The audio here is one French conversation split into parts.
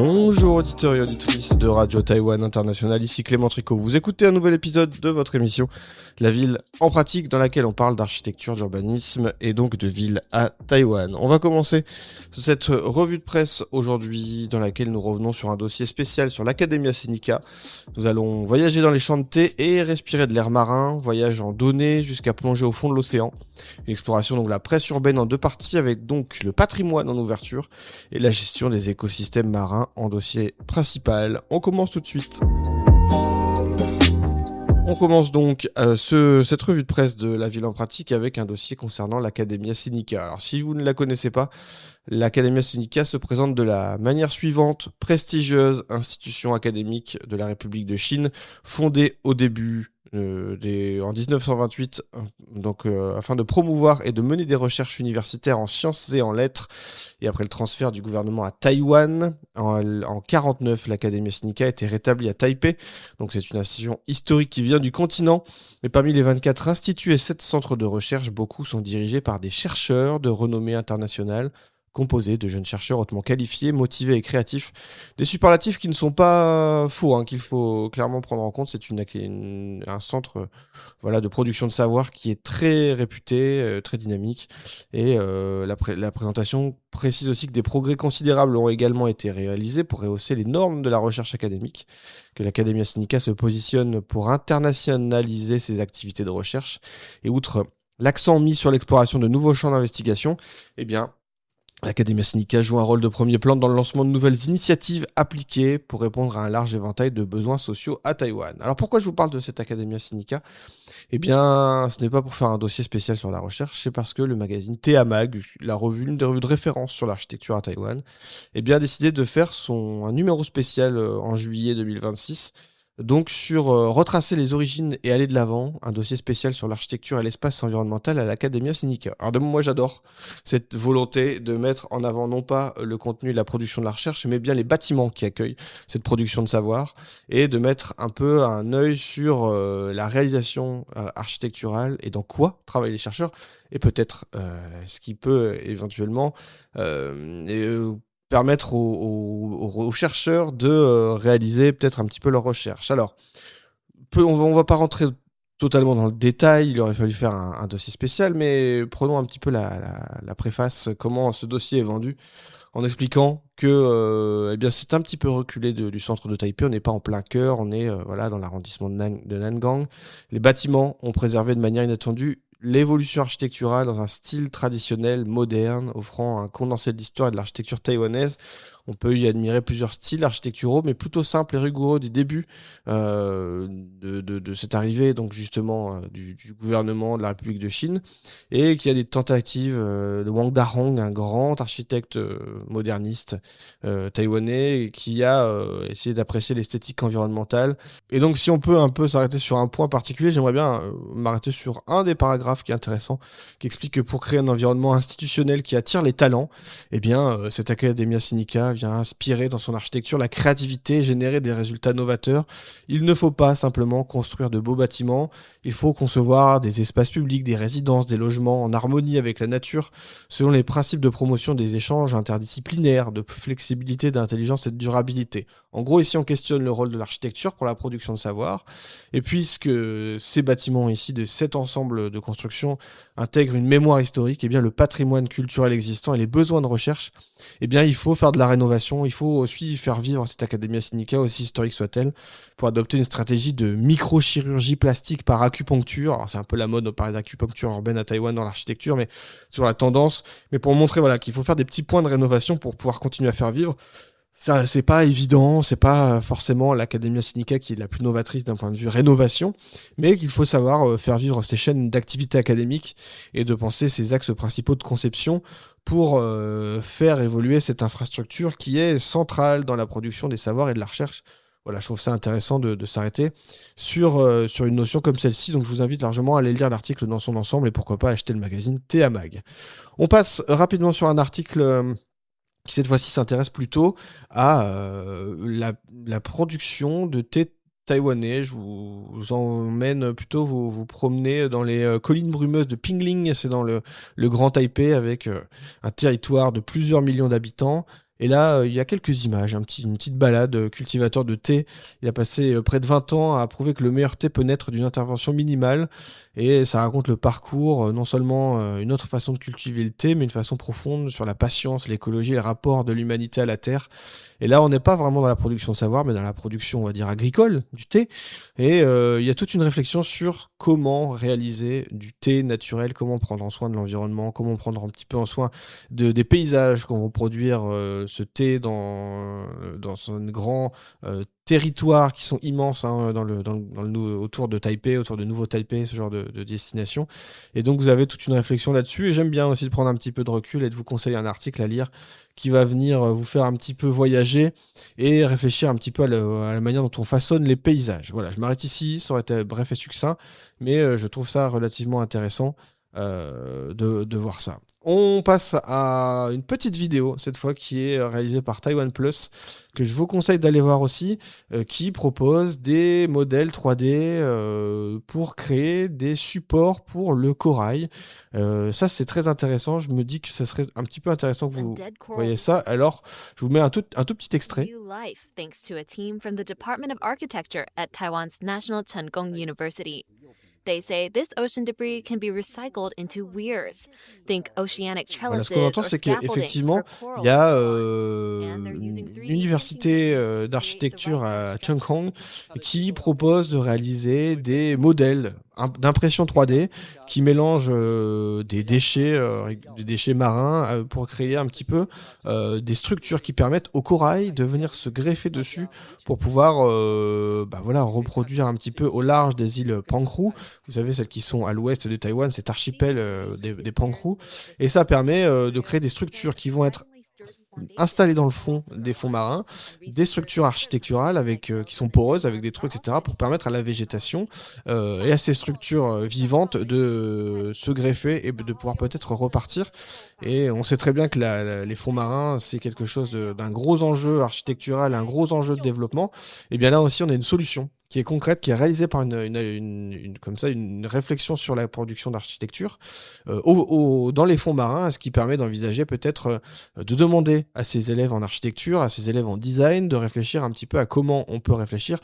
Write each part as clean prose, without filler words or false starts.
Bonjour auditeurs et auditrices de Radio Taïwan International, ici Clément Tricot. Vous écoutez un nouvel épisode de votre émission La Ville en pratique, dans laquelle on parle d'architecture, d'urbanisme et donc de ville à Taïwan. On va commencer cette revue de presse aujourd'hui, dans laquelle nous revenons sur un dossier spécial sur l'Academia Sinica. Nous allons voyager dans les champs de thé et respirer de l'air marin, voyage en données jusqu'à plonger au fond de l'océan. Une exploration donc de la presse urbaine en deux parties, avec donc le patrimoine en ouverture et la gestion des écosystèmes marins en dossier principal. On commence tout de suite. On commence donc cette revue de presse de la ville en pratique avec un dossier concernant l'Academia Sinica. Alors si vous ne la connaissez pas, l'Academia Sinica se présente de la manière suivante: prestigieuse institution académique de la République de Chine, fondée au début en 1928, afin de promouvoir et de mener des recherches universitaires en sciences et en lettres. Et après le transfert du gouvernement à Taïwan, en 1949, l'Académie Sinica a été rétablie à Taipei. Donc c'est une institution historique qui vient du continent. Et parmi les 24 instituts et 7 centres de recherche, beaucoup sont dirigés par des chercheurs de renommée internationale, composé de jeunes chercheurs hautement qualifiés, motivés et créatifs. Des superlatifs qui ne sont pas faux, qu'il faut clairement prendre en compte. C'est un centre de production de savoir qui est très réputé, très dynamique. Et la présentation précise aussi que des progrès considérables ont également été réalisés pour rehausser les normes de la recherche académique, que l'Academia Sinica se positionne pour internationaliser ses activités de recherche. Et outre l'accent mis sur l'exploration de nouveaux champs d'investigation, l'Academia Sinica joue un rôle de premier plan dans le lancement de nouvelles initiatives appliquées pour répondre à un large éventail de besoins sociaux à Taïwan. Alors pourquoi je vous parle de cette Academia Sinica ? Ce n'est pas pour faire un dossier spécial sur la recherche, c'est parce que le magazine TAMAG, l'une des revues de référence sur l'architecture à Taïwan, a décidé de faire un numéro spécial en juillet 2026, donc sur retracer les origines et aller de l'avant, un dossier spécial sur l'architecture et l'espace environnemental à l'Academia Sinica. Alors moi j'adore cette volonté de mettre en avant non pas le contenu et la production de la recherche, mais bien les bâtiments qui accueillent cette production de savoir, et de mettre un peu un œil sur la réalisation architecturale et dans quoi travaillent les chercheurs, et peut-être ce qui peut éventuellement permettre aux chercheurs de réaliser peut-être un petit peu leurs recherches. Alors, on va pas rentrer totalement dans le détail, il aurait fallu faire un dossier spécial, mais prenons un petit peu la préface, comment ce dossier est vendu, en expliquant que c'est un petit peu reculé du centre de Taipei. On n'est pas en plein cœur, on est dans l'arrondissement de Nangang. Les bâtiments ont préservé de manière inattendue l'évolution architecturale dans un style traditionnel, moderne, offrant un condensé de l'histoire et de l'architecture taïwanaise. On peut y admirer plusieurs styles architecturaux, mais plutôt simples et rigoureux du début de cette arrivée, donc justement du gouvernement de la République de Chine, et qu'il y a des tentatives de Wang Dahong, un grand architecte moderniste taïwanais, qui a essayé d'apprécier l'esthétique environnementale. Et donc si on peut un peu s'arrêter sur un point particulier, j'aimerais bien m'arrêter sur un des paragraphes qui est intéressant, qui explique que pour créer un environnement institutionnel qui attire les talents, cette Academia Sinica vient inspirer dans son architecture la créativité, générer des résultats novateurs. Il ne faut pas simplement construire de beaux bâtiments, il faut concevoir des espaces publics, des résidences, des logements en harmonie avec la nature, selon les principes de promotion des échanges interdisciplinaires, de flexibilité, d'intelligence et de durabilité. En gros, ici, on questionne le rôle de l'architecture pour la production de savoir, et puisque ces bâtiments ici, de cet ensemble de constructions, intègrent une mémoire historique, le patrimoine culturel existant et les besoins de recherche, il faut faire de la rénovation, il faut aussi faire vivre cette Academia Sinica, aussi historique soit-elle, pour adopter une stratégie de microchirurgie plastique par acupuncture. Alors c'est un peu la mode, on parle d'acupuncture urbaine à Taïwan dans l'architecture, mais sur la tendance, mais pour montrer qu'il faut faire des petits points de rénovation pour pouvoir continuer à faire vivre. Ça, c'est pas évident, c'est pas forcément l'Academia Sinica qui est la plus novatrice d'un point de vue rénovation, mais qu'il faut savoir faire vivre ces chaînes d'activités académiques et de penser ces axes principaux de conception pour faire évoluer cette infrastructure qui est centrale dans la production des savoirs et de la recherche. Voilà, je trouve ça intéressant de s'arrêter sur une notion comme celle-ci, donc je vous invite largement à aller lire l'article dans son ensemble et pourquoi pas acheter le magazine TAMAG. On passe rapidement sur un article qui cette fois-ci s'intéresse plutôt à la production de thé taïwanais. Je vous emmène plutôt vous promener dans les collines brumeuses de Pingling. C'est dans le Grand Taipei, avec un territoire de plusieurs millions d'habitants. Et là, il y a quelques images, une petite balade, cultivateur de thé. Il a passé près de 20 ans à prouver que le meilleur thé peut naître d'une intervention minimale. Et ça raconte le parcours, non seulement une autre façon de cultiver le thé, mais une façon profonde sur la patience, l'écologie et le rapport de l'humanité à la terre. Et là, on n'est pas vraiment dans la production de savoir, mais dans la production, on va dire, agricole du thé. Et il y a toute une réflexion sur comment réaliser du thé naturel, comment prendre en soin de l'environnement, comment prendre un petit peu en soin des paysages qu'on va produire ce thé dans un grand territoire qui sont immenses hein, autour de Taipei, autour de Nouveau Taipei, ce genre de destination. Et donc vous avez toute une réflexion là-dessus. Et j'aime bien aussi de prendre un petit peu de recul et de vous conseiller un article à lire qui va venir vous faire un petit peu voyager et réfléchir un petit peu à la manière dont on façonne les paysages. Voilà, je m'arrête ici, ça aurait été bref et succinct, mais je trouve ça relativement intéressant de voir ça. On passe à une petite vidéo, cette fois qui est réalisée par Taiwan Plus, que je vous conseille d'aller voir aussi, qui propose des modèles 3D pour créer des supports pour le corail. Ça, c'est très intéressant. Je me dis que ce serait un petit peu intéressant que vous voyez ça. Alors, je vous mets un tout petit extrait. New life thanks to a team from the Department of Architecture at Taiwan's National Cheng Kung University. They say this ocean debris can be recycled into weirs. Think oceanic Voilà, trellises ce qu'on entend, or c'est scaffolding qu'effectivement, for il y a corals. And they're une using 3D université printing techniques to d'architecture create the à right Chengkong structures. qui propose de réaliser des modèles d'impression 3D qui mélangent des déchets marins pour créer un petit peu des structures qui permettent au corail de venir se greffer dessus pour pouvoir voilà, reproduire un petit peu au large des îles Pangrou. Vous savez, celles qui sont à l'ouest de Taïwan, cet archipel des Pangrou. Et ça permet de créer des structures qui vont être installées dans le fond des fonds marins, des structures architecturales qui sont poreuses avec des trous, etc., pour permettre à la végétation et à ces structures vivantes de se greffer et de pouvoir peut-être repartir. Et on sait très bien que les fonds marins, c'est quelque chose d'un gros enjeu architectural, un gros enjeu de développement. Et bien là aussi, on a une solution qui est concrète, qui est réalisée par comme ça, une réflexion sur la production d'architecture dans les fonds marins, ce qui permet d'envisager peut-être de demander à ses élèves en architecture, à ses élèves en design, de réfléchir un petit peu à comment on peut réfléchir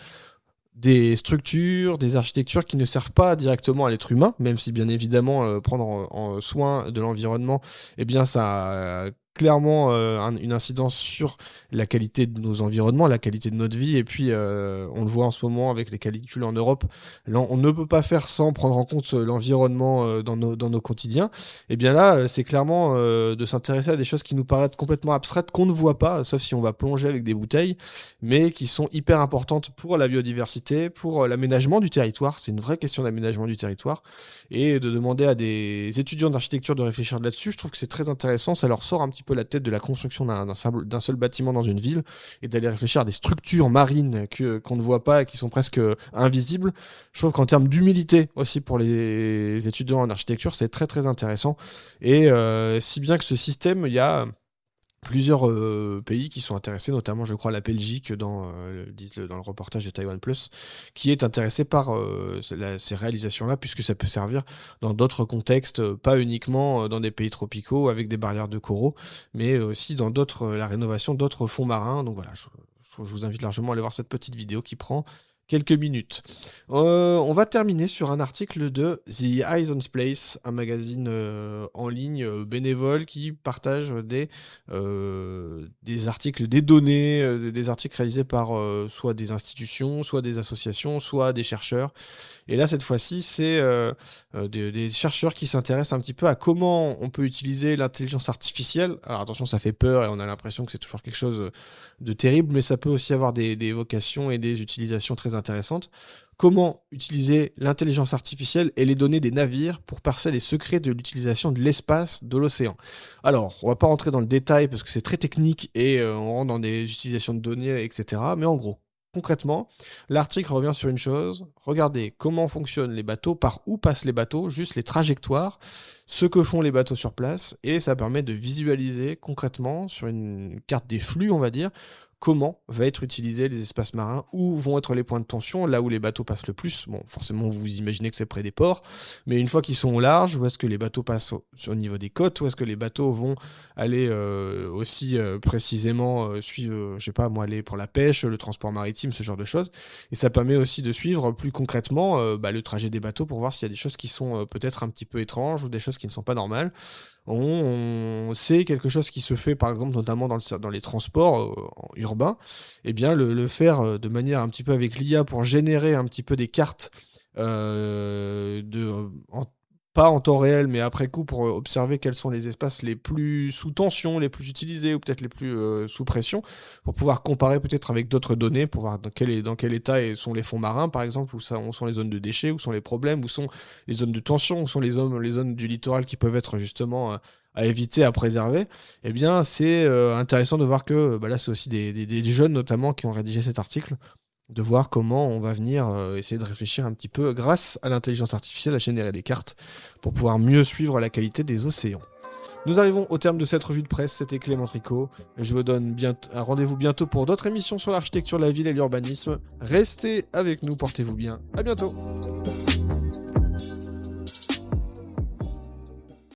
des structures, des architectures qui ne servent pas directement à l'être humain, même si bien évidemment prendre en soin de l'environnement, eh bien ça a clairement une incidence sur la qualité de nos environnements, la qualité de notre vie, et puis on le voit en ce moment avec les canicules en Europe, là, on ne peut pas faire sans prendre en compte l'environnement dans nos quotidiens. Et bien là, c'est clairement de s'intéresser à des choses qui nous paraissent complètement abstraites, qu'on ne voit pas, sauf si on va plonger avec des bouteilles, mais qui sont hyper importantes pour la biodiversité, pour l'aménagement du territoire. C'est une vraie question d'aménagement du territoire. Et de demander à des étudiants d'architecture de réfléchir là-dessus, je trouve que c'est très intéressant. Ça leur sort un petit peu la tête de la construction d'un seul bâtiment dans une ville et d'aller réfléchir à des structures marines qu'on ne voit pas et qui sont presque invisibles. Je trouve qu'en termes d'humilité aussi pour les étudiants en architecture, c'est très très intéressant. Et si bien que ce système, il y a plusieurs pays qui sont intéressés, notamment je crois la Belgique dans le reportage de Taiwan Plus, qui est intéressé par ces réalisations-là, puisque ça peut servir dans d'autres contextes, pas uniquement dans des pays tropicaux avec des barrières de coraux, mais aussi dans la rénovation d'autres fonds marins. Donc voilà, je vous invite largement à aller voir cette petite vidéo qui prend quelques minutes. On va terminer sur un article de The Ison's Place, un magazine en ligne bénévole qui partage des articles, des données, des articles réalisés par soit des institutions, soit des associations, soit des chercheurs. Et là, cette fois-ci, c'est des chercheurs qui s'intéressent un petit peu à comment on peut utiliser l'intelligence artificielle. Alors attention, ça fait peur et on a l'impression que c'est toujours quelque chose de terrible, mais ça peut aussi avoir des vocations et des utilisations très intéressantes. Comment utiliser l'intelligence artificielle et les données des navires pour percer les secrets de l'utilisation de l'espace, de l'océan. Alors, on va pas rentrer dans le détail parce que c'est très technique et on rentre dans des utilisations de données, etc. Mais en gros, concrètement, l'article revient sur une chose. Regardez comment fonctionnent les bateaux, par où passent les bateaux, juste les trajectoires, ce que font les bateaux sur place, et ça permet de visualiser concrètement sur une carte des flux, on va dire, comment va être utilisé les espaces marins, où vont être les points de tension, là où les bateaux passent le plus. Bon, forcément, vous imaginez que c'est près des ports, mais une fois qu'ils sont au large, où est-ce que les bateaux passent au niveau des côtes, où est-ce que les bateaux vont aller aussi précisément suivre, je sais pas moi, aller pour la pêche, le transport maritime, ce genre de choses. Et ça permet aussi de suivre plus concrètement le trajet des bateaux pour voir s'il y a des choses qui sont peut-être un petit peu étranges ou des choses qui ne sont pas normales. C'est quelque chose qui se fait par exemple notamment dans les transports urbains, et bien le faire de manière un petit peu avec l'IA pour générer un petit peu des cartes pas en temps réel mais après coup pour observer quels sont les espaces les plus sous tension, les plus utilisés ou peut-être les plus sous pression, pour pouvoir comparer peut-être avec d'autres données pour voir dans quel état sont les fonds marins par exemple, où sont les zones de déchets, où sont les problèmes, où sont les zones de tension, où sont les zones du littoral qui peuvent être justement à éviter, à préserver. Eh bien c'est intéressant de voir que là c'est aussi des jeunes notamment qui ont rédigé cet article, de voir comment on va venir essayer de réfléchir un petit peu grâce à l'intelligence artificielle à générer des cartes pour pouvoir mieux suivre la qualité des océans. Nous arrivons au terme de cette revue de presse, c'était Clément Tricot. Je vous donne un rendez-vous bientôt pour d'autres émissions sur l'architecture de la ville et l'urbanisme. Restez avec nous, portez-vous bien, à bientôt.